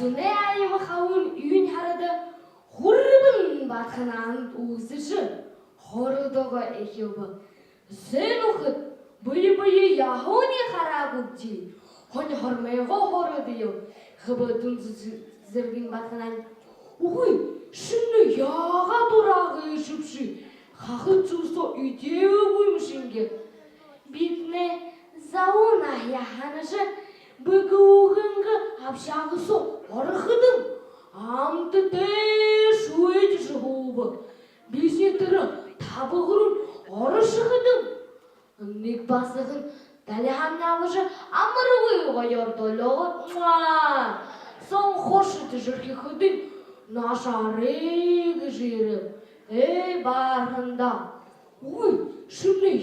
Сыне айымы хауын үйін харады хурбын батханан узыжы. Хорудога эхеубы. Зен ухыт быйы-быйы яхони харагудди. Хони хормайго хорудыйы. Хыбытын зыргын батханан. Уй, шынны яға турағы шыпшы. Хахы чусо үйдеу бұймышынге. Битне зауна яханышы бұғы уғынғы апшағысо орықыдым. Амты тәш өйдіші болбы. Бесне түрі табығырын орышығыдым. Нек басығын дәліғамны алышы амыры ұйға ердолығы. Сон қошыты жүрке қыдын нашарығы жирім. Эй, барғында. Ой, шымне,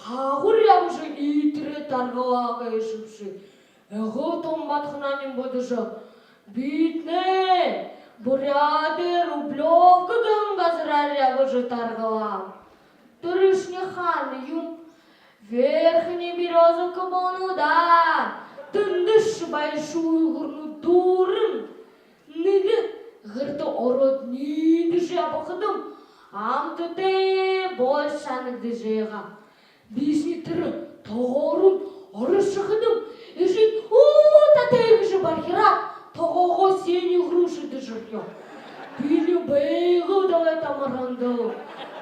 хағыр яғышы итірі тарғалаға ешіпші. Әғы томбатқынанын бұдышы. Битне, буряды рублевка гангазырар яғышы тарғалам. Тұрышне ханы юм, верхне березы кабону да. Тындыш байшы ұйғырны дұрым. Неге ғырты ородниді жабықыдым. Амты те большаныды жеға. Бесіне түрі тоғырын орышықыдым. Ешін ұта тегіші бархират тоғыға сені ғрушыды жүрге. Білі бәйгі давай тамаранды.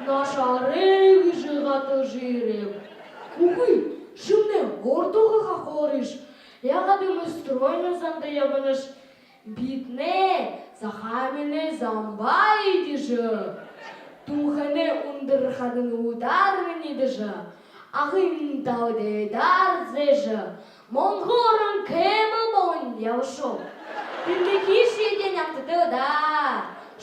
Нашарығы жығаты жирем. Уй, шымне ортоғыға қорыш. Яғадымы стройны занды ябыныш. Битне, захаміне замбай дежі. Тухане ундырхадын удармын едіжі. Ағын тауды дарзежі. Монғорын кемі бон яушо. Піндекиш еден яқтыды да.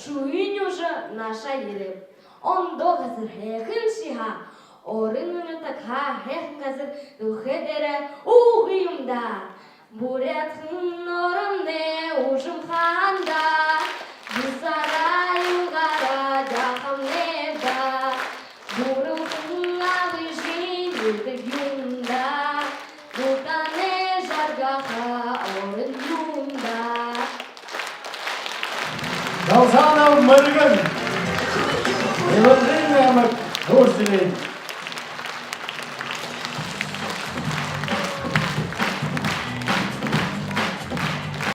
Шуын ұжы наша еріп. Ондо қазір хеқін шиға. Орын ұнытақа хеқін қазір дұхедері ұғыйымда. Бурятхын орымне ұжым қанда. Бұсара юғара жақым неда. Бұрылтын ағышын өтік юнда. Бұлтане жарғаға орын юнда. Галзанов Мыргын. Евангелие Амак Дурсилин.